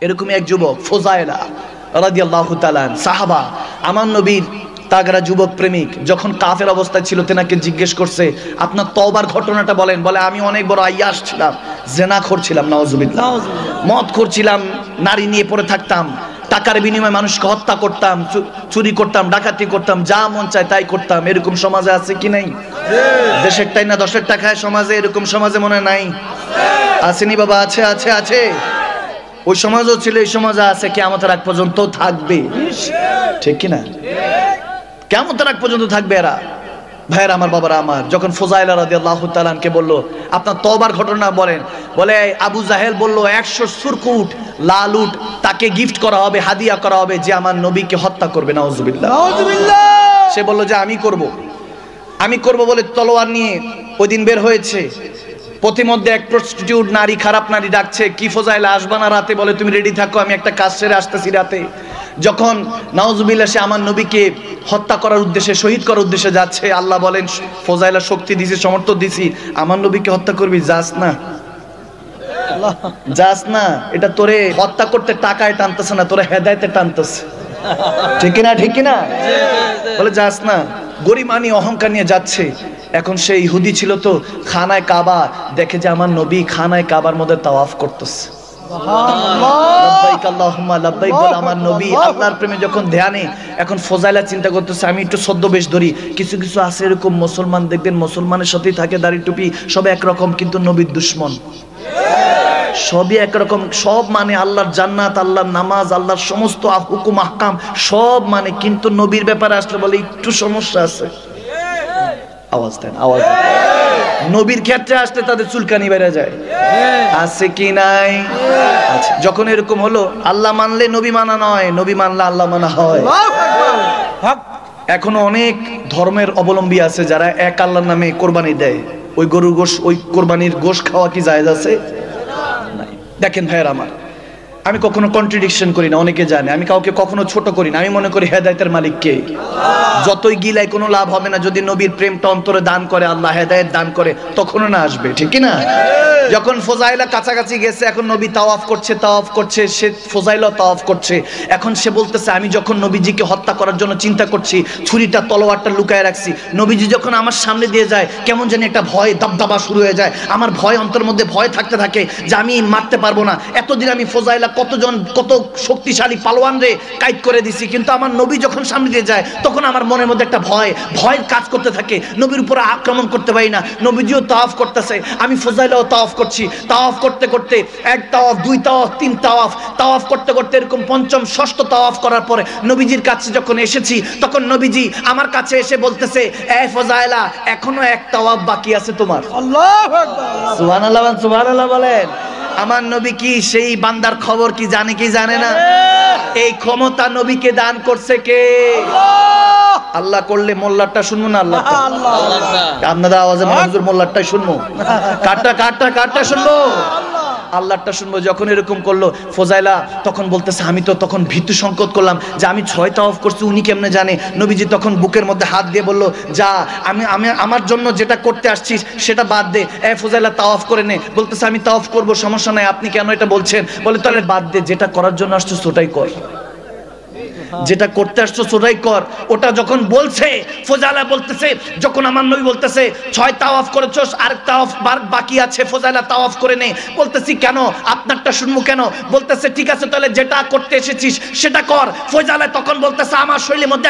এরকমই এক যুবক ফুজাইলা রাদিয়াল্লাহু তাআলা সাহাবা, আমার নবীর তাগড়া যুবক প্রেমিক, যখন কাফের অবস্থায় ছিল তেনাকে জিজ্ঞেস করছে আপনার তওবার ঘটনাটা বলেন। বলে আমি অনেক বড় আইয়াস ছিলাম, জেনাখোর ছিলাম, নাউজুবিল্লাহ, মদ করছিলাম, নারী নিয়ে পড়ে থাকতাম, টাকার বিনিময়ে মানুষকে হত্যা করতাম, চুরি করতাম, ডাকাতি করতাম, যা মন চায় তাই করতাম। এরকম সমাজে আছে কি নাই? দেশের টাই না 10-এর টাকায় সমাজে, এরকম সমাজে মনে নাই? আসেনি বাবা? আছে আছে আছে। ওই সমাজও ছিল, এই সমাজে আছে, কিয়ামতের আগ পর্যন্ত থাকবে, ঠিক কিনা? কিয়ামতের আগ পর্যন্ত থাকবে এরা। ভাইয়েরা আমার, বাবারা আমার, যখন ফুজাইলা রাদিয়াল্লাহু তাআলা কে বলল আপনার তওবার ঘটনা বলেন, বলে আবু জাহেল বলল 100 সুরকুট লাল উট তাকে গিফট করা হবে, হাদিয়া করা হবে, যে আমার নবীকে হত্যা করবে। নাউজুবিল্লাহ, নাউজুবিল্লাহ। সে বলল যে আমি করব বলে তলোয়ার নিয়ে ওই দিন বের হয়েছে। প্রতিমধ্যে এক প্রস্টিটিউট নারী, খারাপ নারী ডাকছে, কি ফুজাইলা আসবা না রাতে? বলে তুমি রেডি থাকো, আমি একটা কাজ সেরে আসতেছি রাতে। যখন নাউজুবিল্লাহ সে আমার নবীকে হত্যা করার উদ্দেশ্যে, শহীদ করার উদ্দেশ্যে যাচ্ছে, আল্লাহ বলেন ফুজাইলা শক্তি দিছি, সমর্থন দিছি, আমার নবীকে হত্যা করবি, যাস না, যাস না। এটা তোরে হত্যা করতে টাকায় টানতেছে না, তোরে হেদায়েতে টানতেছে, ঠিক না? ঠিক না? বলে যাস না। গরিমানি অহংকার নিয়ে যাচ্ছে। এখন সেই ইহুদি ছিল তো, খানায় কাবা দেখে যে আমার নবী খানায় কাবার মধ্যে তাওয়াফ করতেছে। লাব্বাইক আল্লাহুম্মা লাব্বাইক বলে আমার নবী আল্লাহর প্রেমে যখন ধ্যানে, এখন ফুজাইলা চিন্তা করতেছে আমি একটু ছদ্মবেশ ধরি। কিছু কিছু আছে এরকম মুসলমান, দেখবেন মুসলমানের সাথেই থাকে, দাড়ি টুপি সব একরকম, কিন্তু নবীর দুশমন, সবই একরকম, সব মানে আল্লাহর জান্নাত, আল্লাহর নামাজ, আল্লাহর সমস্ত হুকুম আহকাম সব মানে, কিন্তু নবীর ব্যাপারে আসলে বলে একটু সমস্যা আছে। আওয়াজ দেন, আওয়াজ দেন। নবীর ক্ষেত্রে আসলে তাদের চুলকানি বেড়ে যায়, আছে কি নাই? আচ্ছা, যখন এরকম হলো, আল্লাহ মানলে নবী মানা নয়, নবী মানলে আল্লাহ মানা হয়। এখনো অনেক ধর্মের অবলম্বী আছে যারা এক আল্লাহর নামে কোরবানি দেয়। ওই গরুর গোশ, ওই কোরবানির গোশ খাওয়া কি জায়েজ আছে? দেখেন ভাইয়ের আমার, আমি কখনো কন্ট্রাডিকশন করি না, অনেকে জানে। আমি কাউকে কখনো ছোট করি না। আমি মনে করি হেদায়েতের মালিক কে? যতই গিলাই কোনো লাভ হবে না। যদি নবীর প্রেমটা অন্তরে দান করে আল্লাহ, হেদায়েত দান করে, তখনও না আসবে, ঠিক কি না? যখন ফুজাইলা কাছাকাছি গেছে, এখন নবী তাওয়াফ করছে, সে ফুজাইলা তাওয়াফ করছে। এখন সে বলতেছে আমি যখন নবীজিকে হত্যা করার জন্য চিন্তা করছি, ছুরিটা তলোয়ারটা লুকায় রাখছি, নবীজি যখন আমার সামনে দিয়ে যায়, কেমন জানি একটা ভয়, দাবদাবা শুরু হয়ে যায়। আমার ভয়, অন্তরের মধ্যে ভয় থাকতে থাকে যে আমি মারতে পারবো না। এতদিন আমি ফুজাইলা কত শক্তিশালী পালোয়ান রে কাইদ করে দিছি, কিন্তু আমার নবী যখন সামনে দিয়ে যায়, তখন আমার মনের মধ্যে একটা ভয় কাজ করতে থাকে। নবীর উপরে আক্রমণ করতে পারি না। নবীজিও তাওয়াফ করতেছে, আমি ফুজাইলাও তাওয়াফ করছি। তাওয়াফ করতে করতে এক তাওয়াফ, দুই তাওয়াফ, তিন তাওয়াফ করতে করতে এরকম পঞ্চম ষষ্ঠ তাওয়াফ করার পরে নবীজির কাছে যখন এসেছি, তখন নবীজি আমার কাছে এসে বলতেছে, এ ফুজাইলা, এখনো এক তাওয়াফ বাকি আছে তোমার। আল্লাহু আকবার, সুবহানাল্লাহ, সুবহানাল্লাহ বলেন। আমার নবী কি সেই বান্দার খবর কি জানে কি জানে না? এই ক্ষমতা নবীকে দান করছে কে? আল্লাহ করলে মোল্লারটা শুনবো না? আল্লাহ, আপনাদের আওয়াজে হুজুর মোল্লারটাই শুনবো, কাটটা শুনবো, আল্লাহটা শুনবো। যখন এরকম করলো ফুজাইলা, তখন বলতেছে আমি তো তখন ভীতু সংকট করলাম যে আমি 6 তাওয়াফ করছি, উনি কেমনে জানে? নবীজি তখন বুকের মধ্যে হাত দিয়ে বলল, যা, আমি আমার জন্য যেটা করতে আসছিস সেটা বাদ দে, এ ফুজাইলা তাওয়াফ করে নে। বলতেছে আমি তাওয়াফ করবো, সমস্যা নাই, আপনি কেন এটা বলছেন? বলে তাহলে বাদ দে, যেটা করার জন্য আসছিস ওটাই কর, যেটা করতে আসছো সেটাই কর। ওটা যখন বলছে, ফুজাইলা বলতেছে, যখন আমার নবী বলতেছে 6 তাওয়াফ করেছস, আর তাওয়াফ বাকি আছে, ফুজাইলা তাওয়াফ করে নে। বলতেছি কেন? আপনারটা শুনবো কেন? বলতেছে ঠিক আছে, তাহলে যেটা করতে এসেছিস সেটা কর। ফুজাইলা তখন বলতেছে আমার শরীরের মধ্যে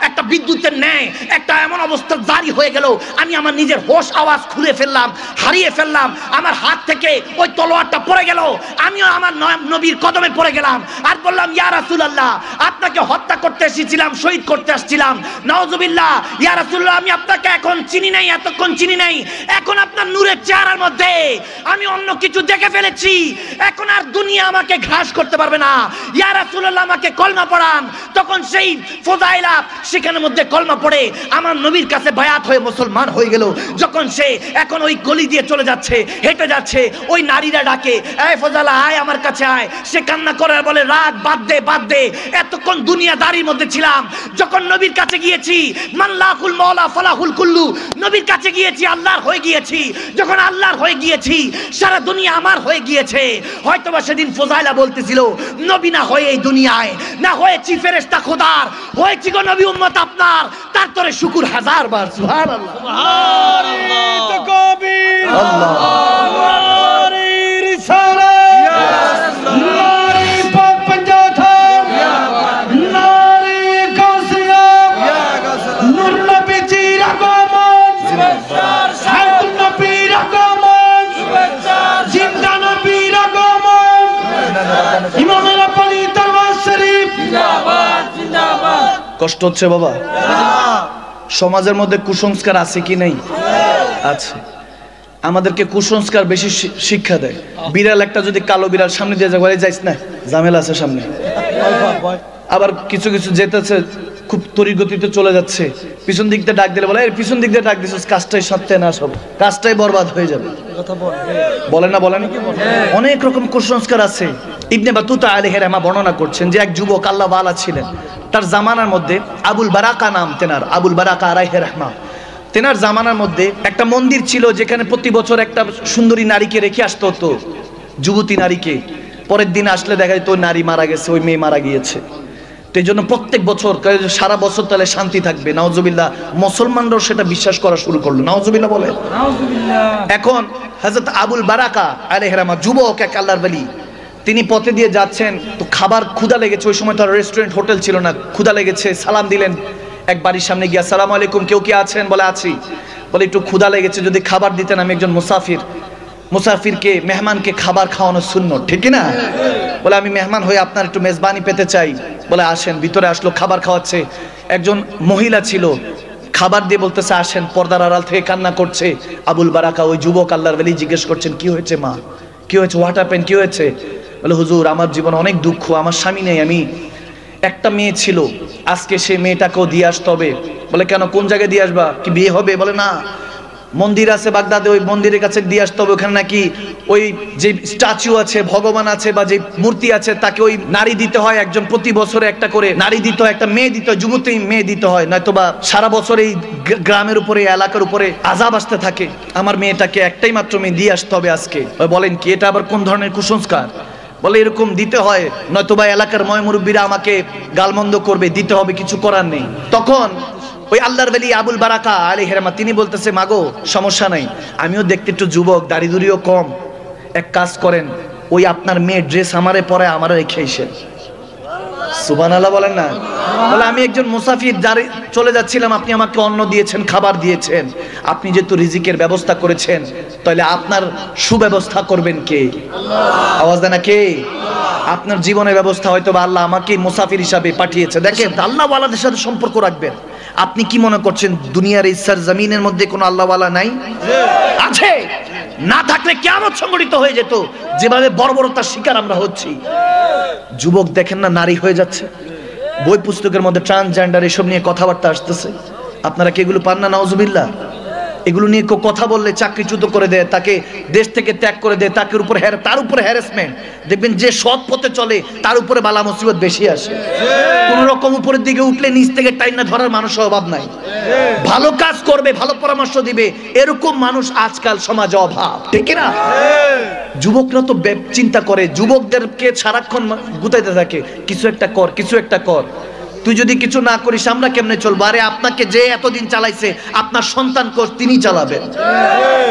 একটা বিদ্যুতের ন্যায় একটা এমন অবস্থা জারি হয়ে গেল, আমি আমার নিজের হোশ আওয়াজ খুলে ফেললাম, হারিয়ে ফেললাম। আমার হাত থেকে ওই তলোয়ারটা পড়ে গেল, আমিও আমার নবীর কদমে পড়ে গেলাম আর বললাম, ইয়া রাসূলুল্লাহ, আপনাকে হত্যা করতে এসেছিলাম, শহীদ করতে আসছিলাম। নাউজুবিল্লাহ, ইয়া রাসূলুল্লাহ, আমি আপনাকে এখন চিনি নাই, এতক্ষণ চিনি নাই। এখন আপনার নূরের চেহারার মধ্যে আমি অন্য কিছু দেখে ফেলেছি। এখন আর দুনিয়া আমাকে ঘাস করতে পারবে না। ইয়া রাসূলুল্লাহ, আমাকে কলমা পড়ান। তখন সেই ফুজাইলা সেখানের মধ্যে কলমা পড়ে আমার নবীর কাছে বায়াত হয়ে মুসলমান হয়ে গেল। যখন সে এখন ওই গলি দিয়ে চলে যাচ্ছে, হেঁটে যাচ্ছে, ওই নারীরা ডাকে, এই ফুজাইলা আয়, আমার কাছে আয়। সে কান্না করে বলে, রাগ বাদ দে, এতক্ষণ দুনিয়াদারির মধ্যে ছিলাম, যখন নবীর কাছে গিয়েছি মাল্লাহুল মাওলা ফালাহুল কুল্লু, নবীর কাছে গিয়েছি আল্লাহর হয়ে গিয়েছি। যখন আল্লাহর হয়ে গিয়েছি সারা দুনিয়া আমার হয়ে গিয়েছে। হয়তোবা সেদিন ফজাইলা বলতেছিল নবী না হয়ে এই দুনিয়ায় না হয়েছি ফেরেশতা খোদার, হয়েছি গো নবী উম্মত আপনার, তার তোরে শুকুর হাজার বার। সুবহানাল্লাহ সুবহানাল্লাহ তাকবীর আল্লাহ কষ্ট হচ্ছে বাবা? সমাজের মধ্যে কুসংস্কার আছে কি নাই? আছে। আমাদেরকে কুসংস্কার বেশি শিক্ষা দেয়। বিড়াল একটা যদি কালো বিড়াল সামনে দিয়ে যায়, যাইস না, ঝামেলা আছে সামনে। আবার কিছু কিছু যেতেছে খুব তড়িৎ গতিতে চলে যাচ্ছে, পিছন দিক দিয়ে ডাক দিলে বলে এর পিছন দিক দিয়ে ডাক দিছিস, কাজটাই সত্যি না, সব কাজটাই বরবাদ হয়ে যাবে। বলে না বলেন? অনেক রকম কুসংস্কার আছে। ইবনে বাতুতা আলাইহি রাহমা বর্ণনা করছেন যে এক যুবক আল্লাহ ওয়ালা ছিলেন, তার জামানার মধ্যে আবুল বারাকা নাম তেনার, আবুল বারাকা আলাইহি রাহমা। তেনার জামানার মধ্যে একটা মন্দির ছিল যেখানে প্রতি বছর একটা সুন্দরী নারীকে রেখে আসতে হতো, যুবতী নারীকে। পরের দিন আসলে দেখা যেত ওই নারী মারা গেছে, ওই মেয়ে মারা গিয়েছে। তো এই জন্য প্রত্যেক বছর সারা বছর তাহলে শান্তি থাকবে। নাউজুবিল্লাহ, মুসলমানরাও সেটা বিশ্বাস করা শুরু করলো। নাউজুবিল্লাহ বলে। এখন হযরত আবুল বারাকা আলাইহিস সালাম যুবক এক আল্লাহর ওলি, তিনি পথে দিয়ে যাচ্ছেন, তো খাবার ক্ষুধা লেগেছে। ওই সময় তো রেস্টুরেন্ট হোটেল ছিল না, ক্ষুধা লেগেছে। সালাম দিলেন এক বাড়ির সামনে গিয়ে, আসসালামু আলাইকুম, কেউ কি আছেন? বলে আছি। বলে একটু ক্ষুধা লেগেছে, যদি খাবার দিতেন, আমি একজন মুসাফির, মুসাফিরকে মেহমানকে খাবার খাওয়ানো সুন্নত, ঠিক না? বলে আমি মেহমান হয়ে আপনার একটু মেজবানি পেতে চাই। বলে আসেন। ভিতরে আসলো, খাবার খাওয়াচ্ছে। একজন মহিলা ছিল, খাবার দিয়ে বলতেছে আসেন। পর্দার আড়াল থেকে কান্না করছে। আবুল বারাকা ওই যুবক আল্লাহর ওলি জিজ্ঞেস করছেন কি হয়েছে মা, কি হয়েছে, হোয়াট হ্যাপেন্ড, কি হয়েছে? বলে হুজুর আমার জীবন অনেক দুঃখ, আমার স্বামী নেই, আমি একটা মেয়ে ছিল, আজকে সে মেয়েটাকেও দিয়ে আসতে হবে। বলে কেন, কোন জায়গায় দিয়ে আসবা, কি বিয়ে হবে? বলে না, মন্দির আছে বাগদাদে, ওই মন্দিরের কাছে দিয়ে আসতে হবে। ওখানে নাকি ওই যে স্ট্যাচু আছে, ভগবান আছে বা যে মূর্তি আছে, তাকে ওই নারী দিতে হয়, একজন প্রতি বছরে একটা করে নারী দিতে হয়, একটা মেয়ে দিতে হয়, যুবতী মেয়ে দিতে হয়, নয়তোবা সারা বছর এই গ্রামের উপরে, এলাকার উপরে আযাব আসতে থাকে। আমার মেয়েটাকে একটাই মাত্র মেয়ে দিয়ে আসতে হবে আজকে। বলেন কি, এটা আবার কোন ধরনের কুসংস্কার? বলে এরকম দিতে হয়, নয়তোবা এলাকার ময় মুরব্বীরা আমাকে গালমন্দ করবে, দিতে হবে, কিছু করার নেই। তখন ওই আল্লাহর ওলি আবুল বারাকা আলাইহিস সালাম তিনি বলতেছে মাগো সমস্যা নাই, আমিও দেখতে একটু যুবক, দাড়ি দুড়িও কম, এক কাজ করেন, ওই আপনার মেয়ের ড্রেস আমারে পরে আমারে রেখে এসেন। সুবহানাল্লাহ বলেন না? বলে আমি একজন মুসাফির চলে যাচ্ছিলাম, আপনি আমাকে অন্ন দিয়েছেন, খাবার দিয়েছেন, আপনি যেহেতু রিজিকের ব্যবস্থা করেছেন, তাহলে আপনার সুব্যবস্থা করবেন কে? আওয়াজ দেন না কে? আপনার জীবনের ব্যবস্থা হয়তো বা আল্লাহ আমাকে মুসাফির হিসাবে পাঠিয়েছে। দেখেন আল্লাহ ওয়ালাদের সাথে সম্পর্ক রাখবেন। আপনি কি মনে করছেন দুনিয়ার এই জমিনের মধ্যে কোনো আল্লাহ ওয়ালা নাই? আছে। না থাকলে কিয়ামত সংঘটিত হয়ে যেত, যেভাবে বর্বরতার শিকার আমরা হচ্ছি। যুবক দেখেন না নারী হয়ে যাচ্ছে, বই পুস্তকের মধ্যে ট্রান্সজেন্ডার এসব নিয়ে কথাবার্তা আসতেছে। আপনারা কি এগুলো পান না? নাউজুবিল্লাহ। এগুলো নিয়ে কথা বললে চাকরিচ্যুত করে দেয়, তাকে দেশ থেকে ত্যাগ করে দেয়, তার উপরে হ্যারাসমেন্ট। দেখবেন যে সৎ পথে চলে তার উপরে বালা মুসিবত বেশি আসে। কোন রকম উপরের দিকে উঠলে নিচ থেকে টাইনা ধরার মানুষের অভাব নাই। ভালো কাজ করবে, ভালো পরামর্শ দিবে, এরকম মানুষ আজকাল সমাজে অভাব, ঠিক না? যুবকরা তো চিন্তা করে, যুবকদেরকে সারাক্ষণ গুতাইতে থাকে, কিছু একটা কর, কিছু একটা কর। তুই যদি কিছু না করিস আমরা কেমনে চলবো? আরে আপনাকে যে এতদিন চালাইছে, আপনার সন্তান কোষ, তিনি চালাবেন।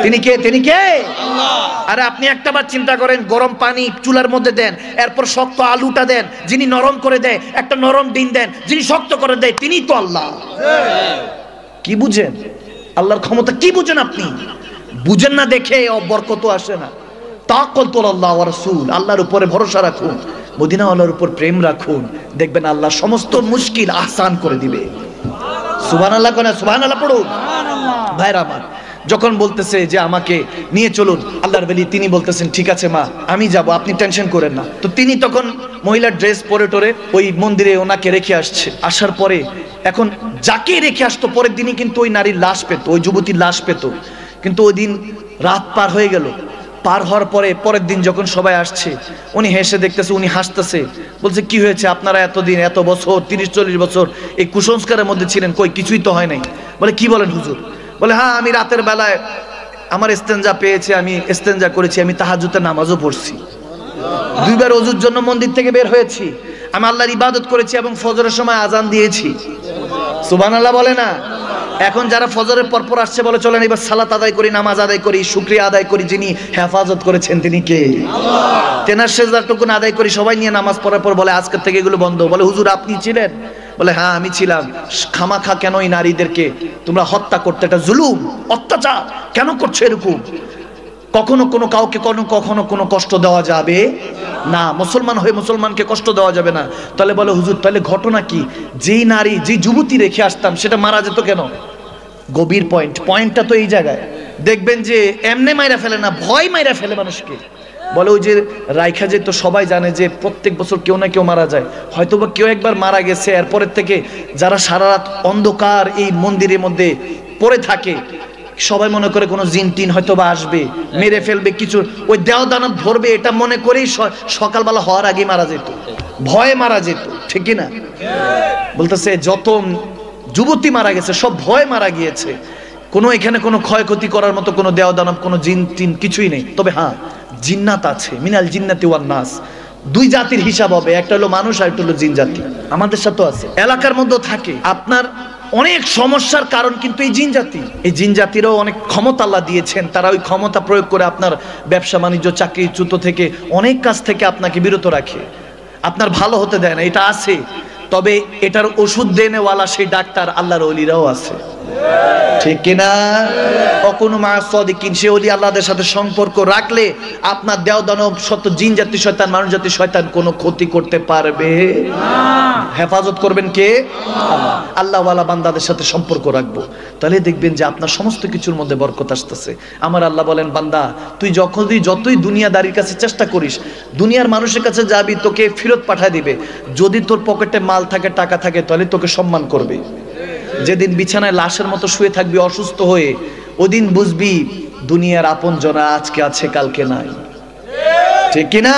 তিনি কে? তিনি কে? আল্লাহ। আরে আপনি একটাবার চিন্তা করেন, গরম পানি চুলার মধ্যে দেন, এরপর শক্ত আলুটা দেন, যিনি নরম করে দেয়, একটা নরম ডিম দেন, যিনি শক্ত করে দেয়, তিনি তো আল্লাহ। কি বুঝেন আল্লাহর ক্ষমতা? কি বুঝেন আপনি? বুঝেন না দেখে বরকত আসে না। তাওয়াক্কুল আল্লাহ ওয়া রাসূল, আল্লাহর উপরে ভরসা রাখুন, মদিনাওয়ালার উপর প্রেম রাখুন, দেখবেন আল্লাহ সমস্ত মুশকিল আহসান করে দিবে। সুবহানাল্লাহ কোন? সুবহানাল্লাহ পড়ুন। ভাইরা আমার, যখন বলতেছে যে আমাকে নিয়ে চলুন, আল্লাহর ওলি তিনি বলতেছেন ঠিক আছে মা আমি যাব, আপনি টেনশন করেন না। তো তিনি তখন মহিলার ড্রেস পরে টরে ওই মন্দিরে ওনাকে রেখে আসছে। আসার পরে এখন যাকে রেখে আসতো পরের দিনই কিন্তু ওই নারীর লাশ পেত, ওই যুবতীর লাশ পেত। কিন্তু ওই দিন রাত পার হয়ে গেল, পার হওয়ার পরে পরের দিন যখন সবাই আসছে, উনি হেসে দেখতেছে, উনি হাসতেছে, বলছে কি হয়েছে আপনারা এতদিন এত বছর 30-40 বছর এই কুসংস্কারের মধ্যে ছিলেন, কই কিছুই তো হয় নাই। বলে কি বলেন হুজুর? বলে হ্যাঁ, আমি রাতের বেলায় আমার ইস্তেঞ্জা পেয়েছে, আমি ইস্তেঞ্জা করেছি, আমি তাহাজ্জুদের নামাজও পড়ছি, 2 বার ওযুর জন্য মন্দির থেকে বের হয়েছি, আমি আল্লাহর ইবাদত করেছি এবং ফজরের সময় আজান দিয়েছি। সুবহানাল্লাহ বলে না? এখন যারা ফজরের পরপর আসছে বলে চলেন এবার সালাত আদায় করি, নামাজ আদায় করি, শুকরিয়া আদায় করি, যিনি হেফাজত করেছেন তিনি কে? আল্লাহ। তেনার সেজদাটুকু আদায় করি, সবাই নিয়ে নামাজ পড়ার পর বলে আজকের থেকে এগুলো বন্ধ। বলে হুজুর আপনি ছিলেন? বলে হ্যাঁ আমি ছিলাম। খামাখা কেন এই নারীদেরকে তোমরা হত্যা করতে? এটা জুলুম, অত্যাচার কেন করছো এরকম? কখনো কোনো কাউকে কখনো কোনো কষ্ট দেওয়া যাবে না, মুসলমান হয়ে মুসলমানকে কষ্ট দেওয়া যাবে না। তাহলে বলে হুজুর তাহলে ঘটনা কি? যেই নারী যে যুবতী রেখে আসতাম সেটা মারা যেত কেন? গভীর পয়েন্টটা তো এই জায়গায়। দেখবেন যে এমনে মাইরা ফেলে না, ভয় মাইরা ফেলে মানুষকে। বলে ওই যে রাইখা যেত, সবাই জানে যে প্রত্যেক বছর কেউ না কেউ মারা যায়, হয়তোবা কেউ একবার মারা গেছে, এরপরের থেকে যারা সারা রাত অন্ধকার এই মন্দিরের মধ্যে পড়ে থাকে সবাই মনে করে কোনো জিন টিন হয়তো বা আসবে, মেরে ফেলবে, কিছু ওই দেও দানব ধরবে, এটা মনে করেই সকালবেলা হওয়ার আগে মারা যেত, ভয়ে মারা যেত, ঠিক না? বলতেছে যত যুবতী মারা গেছে সব ভয় মারা গিয়েছে, কোনো এখানে কোনো ক্ষয়ক্ষতি করার মতো কোনো দেও দানব কোনো জিন টিন কিছুই নেই। তবে হ্যাঁ জিন্নাত আছে, মিনাল জিন্নাতি ওয়ান নাস, 2 জাতির হিসাব হবে, একটা হলো মানুষ আর একটা হলো জিন জাতি। আমাদের সাথেও আছে, এলাকার মধ্যেও থাকে। আপনার অনেক সমস্যার কারণ কিন্তু এই জিন জাতি। এই জিন জাতিরও অনেক ক্ষমতা আল্লাহ দিয়েছেন, তারা ওই ক্ষমতা প্রয়োগ করে আপনার ব্যবসা বাণিজ্য চাকরি চ্যুত থেকে অনেক কাজ থেকে আপনাকে বিরত রাখে, আপনার ভালো হতে দেয় না, এটা আছে। তবে এটার ওষুধ দেনেওয়ালা সেই ডাক্তার আল্লাহর ওলিরাও আছে, ঠিক কিনা? অকুনু মা সাদিকিন, সে ওলি আল্লাহদের সাথে সম্পর্ক রাখলে আপনার দেও দানব শত জিন জাতি শয়তান মানুষ জাতি শয়তান কোনো ক্ষতি করতে পারবে না। হেফাজত করবেন কে? আল্লাহ। আল্লাহওয়ালা বান্দাদের সাথে সম্পর্ক রাখবো, তাহলে দেখবেন যে আপনার সমস্ত কিছুর মধ্যে বরকত আসতেছে। আমার আল্লাহ বলেন বান্দা তুই যতই দুনিয়াদারির কাছে চেষ্টা করিস, দুনিয়ার মানুষের কাছে যাবি, তোকে ফেরত পাঠায় দিবে। যদি তোর পকেটে মাল থাকে টাকা থাকে তাহলে তোকে সম্মান করবে। যেদিন বিছানায় লাশের মতো শুয়ে থাকবি অসুস্থ হয়ে, ওদিন বুঝবি দুনিয়ার আপন জনা আজকে আছে কালকে নাই, ঠিক কিনা?